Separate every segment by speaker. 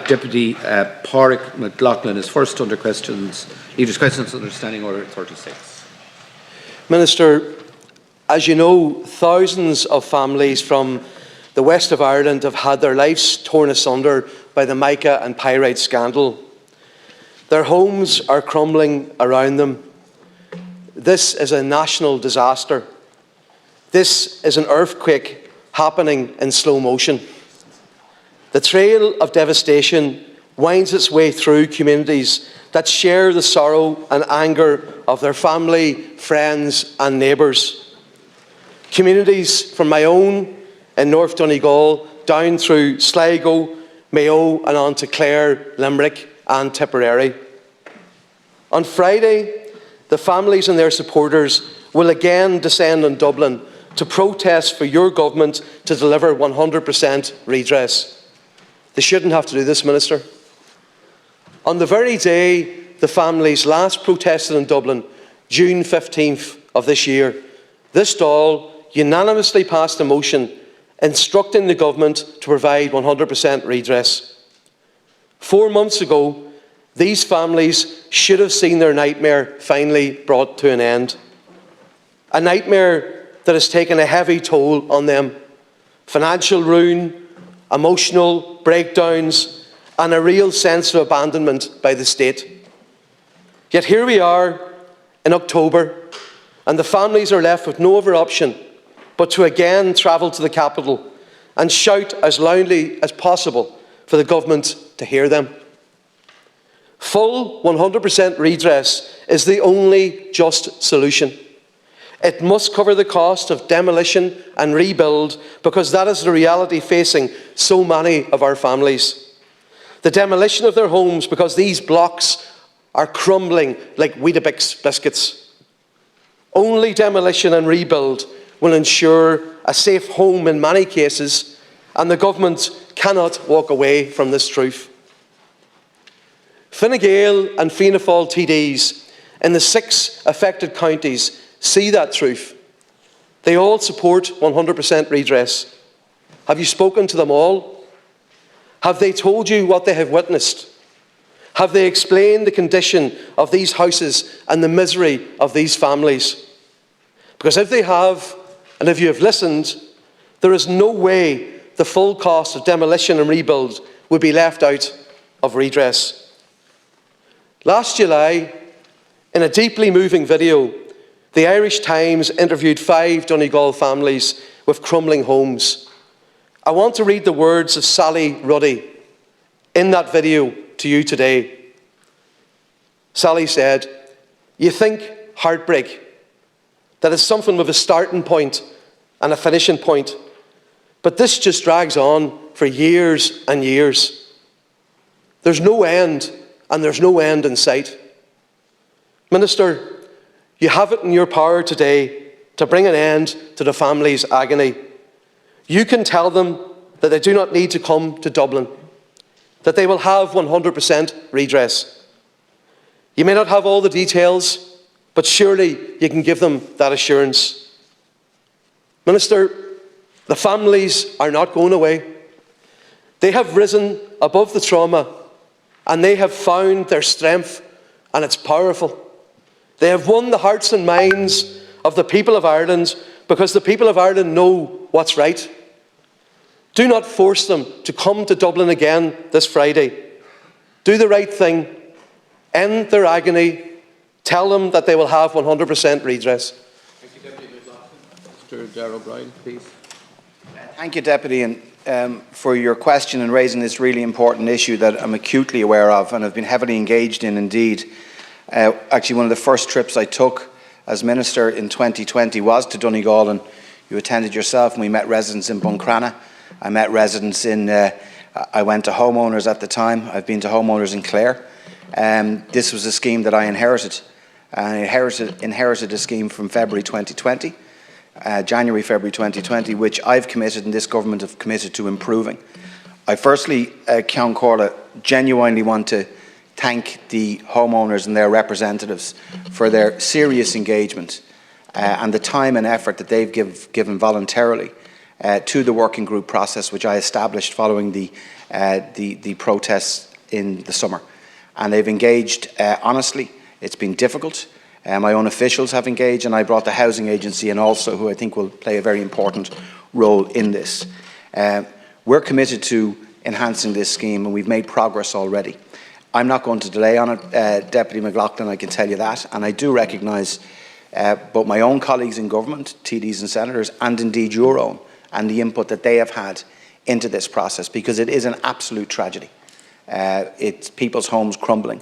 Speaker 1: Deputy Padraic McLaughlin is first under questions. Leaders' questions under Standing Order 36.
Speaker 2: Minister, as you know, thousands of families from the west of Ireland have had their lives torn asunder by the Mica and Padraic scandal. Their homes are crumbling around them. This is a national disaster. This is an earthquake happening in slow motion. The trail of devastation winds its way through communities that share the sorrow and anger of their family, friends and neighbours. Communities from my own in North Donegal down through Sligo, Mayo and on to Clare, Limerick and Tipperary. On Friday, the families and their supporters will again descend on Dublin to protest for your government to deliver 100% redress. They shouldn't have to do this, Minister. On the very day the families last protested in Dublin, June 15th of this year, this Dáil unanimously passed a motion instructing the government to provide 100% redress. 4 months ago, these families should have seen their nightmare finally brought to an end. A nightmare that has taken a heavy toll on them. Financial ruin, emotional breakdowns, and a real sense of abandonment by the state. Yet here we are in October, and the families are left with no other option but to again travel to the capital and shout as loudly as possible for the government to hear them. Full 100% redress is the only just solution. It must cover the cost of demolition and rebuild, because that is the reality facing so many of our families. The demolition of their homes because these blocks are crumbling like Weetabix biscuits. Only demolition and rebuild will ensure a safe home in many cases, and the government cannot walk away from this truth. Fine Gael and Fianna Fáil TDs in the 6 affected counties see that truth. They all support 100% redress. Have you spoken to them all? Have they told you what they have witnessed? Have they explained the condition of these houses and the misery of these families? Because if they have, and if you have listened, there is no way the full cost of demolition and rebuild would be left out of redress. Last July, in a deeply moving video, the Irish Times interviewed 5 Donegal families with crumbling homes. I want to read the words of Sally Ruddy in that video to you today. Sally said, "You think heartbreak, that is something with a starting point and a finishing point, but this just drags on for years and years. There's no end, and there's no end in sight." Minister, you have it in your power today to bring an end to the family's agony. You can tell them that they do not need to come to Dublin, that they will have 100% redress. You may not have all the details, but surely you can give them that assurance. Minister, the families are not going away. They have risen above the trauma, and they have found their strength, and it's powerful. They have won the hearts and minds of the people of Ireland, because the people of Ireland know what's right. Do not force them to come to Dublin again this Friday. Do the right thing. End their agony. Tell them that they will have 100% redress.
Speaker 1: Thank you, Deputy McLaughlin. Mr. Darrell O'Brien, please.
Speaker 3: Thank you, Deputy, for your question and raising this really important issue that I'm acutely aware of and have been heavily engaged in indeed. Actually, one of the first trips I took as Minister in 2020 was to Donegal, and you attended yourself, and we met residents in Buncrana. I met residents in, I went to homeowners at the time. I've been to homeowners in Clare. This was a scheme that I inherited. I inherited a scheme from February 2020, January, February 2020, which I've committed and this government have committed to improving. I firstly, Ceann Comhairle, genuinely want to thank the homeowners and their representatives for their serious engagement and the time and effort that they've given voluntarily to the working group process, which I established following the protests in the summer. And they've engaged honestly. It's been difficult. My own officials have engaged, and I brought the housing agency in also, who I think will play a very important role in this. We're committed to enhancing this scheme, and we've made progress already. I'm not going to delay on it, Deputy McLaughlin, I can tell you that, and I do recognise both my own colleagues in government, TDs and senators, and indeed your own, and the input that they have had into this process, because it is an absolute tragedy. It's people's homes crumbling,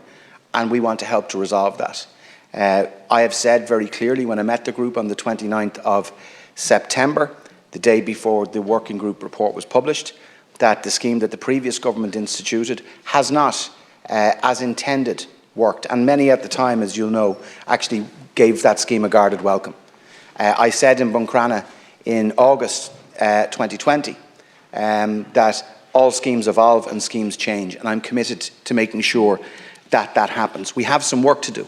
Speaker 3: and we want to help to resolve that. I have said very clearly when I met the group on the 29th of September, the day before the working group report was published, that the scheme that the previous government instituted has not, as intended, worked. And many at the time, as you'll know, actually gave that scheme a guarded welcome. I said in Buncrana in August 2020 that all schemes evolve and schemes change, and I'm committed to making sure that that happens. We have some work to do,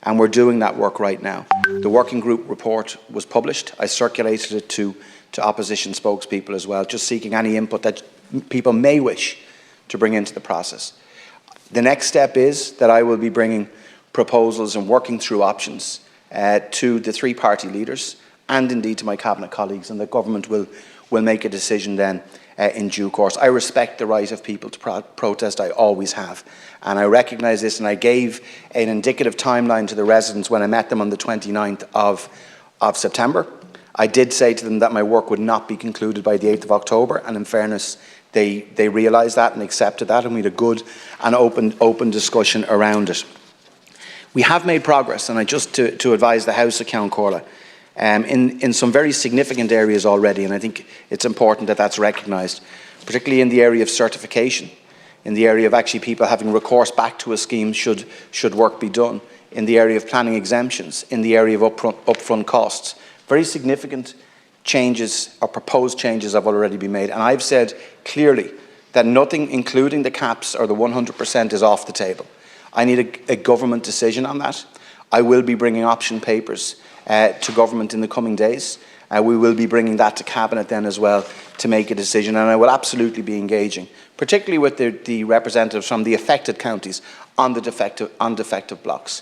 Speaker 3: and we're doing that work right now. The working group report was published. I circulated it to opposition spokespeople as well, just seeking any input that people may wish to bring into the process. The next step is that I will be bringing proposals and working through options to the three party leaders and indeed to my cabinet colleagues, and the government will make a decision then in due course. I respect the right of people to protest, I always have, and I recognise this, and I gave an indicative timeline to the residents when I met them on the 29th of September. I did say to them that my work would not be concluded by the 8th of October, and in fairness, they realised that and accepted that, and we had a good and open discussion around it. We have made progress, and I just to advise the House account, Corla, in some very significant areas already, and I think it's important that that's recognised, particularly in the area of certification, in the area of actually people having recourse back to a scheme should work be done, in the area of planning exemptions, in the area of upfront costs. Very significant changes or proposed changes have already been made, and I've said clearly that nothing, including the caps or the 100%, is off the table. I need a government decision on that. I will be bringing option papers to government in the coming days. We will be bringing that to Cabinet then as well to make a decision, and I will absolutely be engaging, particularly with the representatives from the affected counties on defective blocks.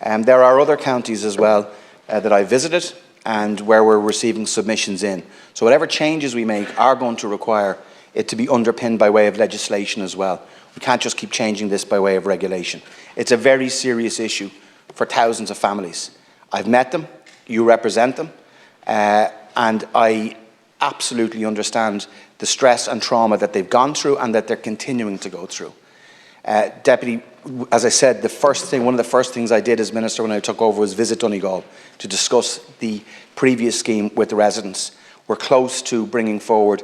Speaker 3: There are other counties as well that I visited and where we're receiving submissions in. So whatever changes we make are going to require it to be underpinned by way of legislation as well. We can't just keep changing this by way of regulation. It's a very serious issue for thousands of families. I've met them, you represent them, and I absolutely understand the stress and trauma that they've gone through and that they're continuing to go through. Deputy, as I said, one of the first things I did as Minister when I took over was visit Donegal to discuss the previous scheme with the residents. We're close to bringing forward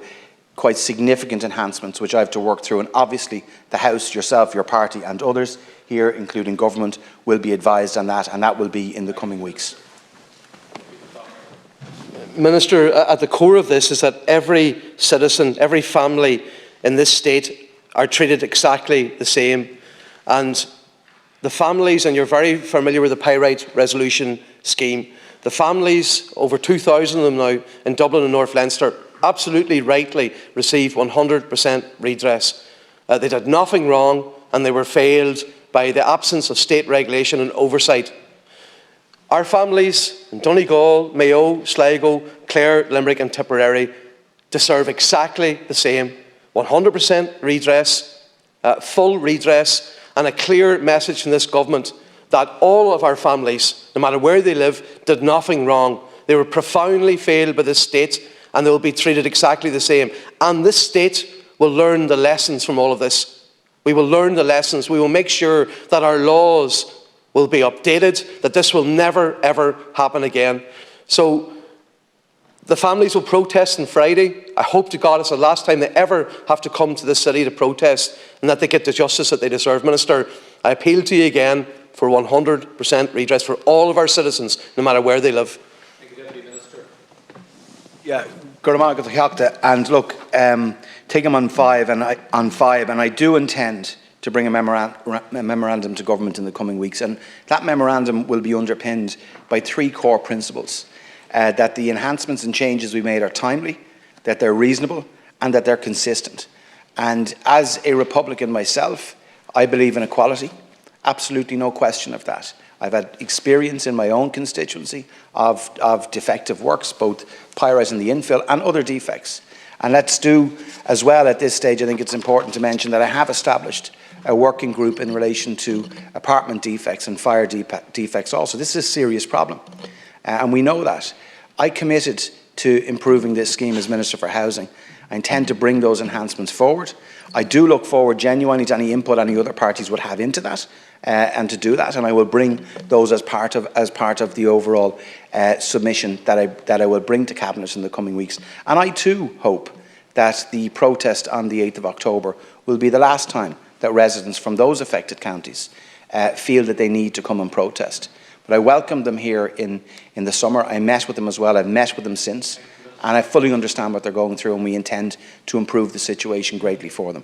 Speaker 3: quite significant enhancements which I have to work through, and obviously the House, yourself, your party and others here, including government, will be advised on that, and that will be in the coming weeks.
Speaker 2: Minister, at the core of this is that every citizen, every family in this state are treated exactly the same, and the families, and you're very familiar with the Padraic resolution scheme, the families, over 2,000 of them now in Dublin and North Leinster, absolutely rightly receive 100% redress. They did nothing wrong, and they were failed by the absence of state regulation and oversight. Our families in Donegal, Mayo, Sligo, Clare, Limerick and Tipperary deserve exactly the same: 100% redress, full redress, and a clear message from this government that all of our families, no matter where they live, did nothing wrong. They were profoundly failed by this state, and they will be treated exactly the same. And this state will learn the lessons from all of this. We will learn the lessons. We will make sure that our laws will be updated, that this will never, ever happen again. So the families will protest on Friday. I hope to God it's the last time they ever have to come to this city to protest, and that they get the justice that they deserve. Minister, I appeal to you again for 100% redress for all of our citizens, no matter where they live.
Speaker 1: Thank you, Deputy Minister.
Speaker 3: Yeah, and look, take them on five, and I do intend to bring a memorandum to government in the coming weeks, and that memorandum will be underpinned by three core principles: that the enhancements and changes we made are timely, that they're reasonable, and that they're consistent. And as a Republican myself, I believe in equality. Absolutely no question of that. I've had experience in my own constituency of defective works, both PIRES and the infill, and other defects. And let's do as well at this stage, I think it's important to mention that I have established a working group in relation to apartment defects and fire defects also. This is a serious problem, and we know that. I committed to improving this scheme as Minister for Housing. I intend to bring those enhancements forward. I do look forward genuinely to any input any other parties would have into that, and to do that, and I will bring those as part of the overall submission that I will bring to Cabinet in the coming weeks. And I too hope that the protest on the 8th of October will be the last time that residents from those affected counties feel that they need to come and protest. But I welcomed them here in the summer. I met with them as well. I've met with them since, and I fully understand what they're going through, and we intend to improve the situation greatly for them.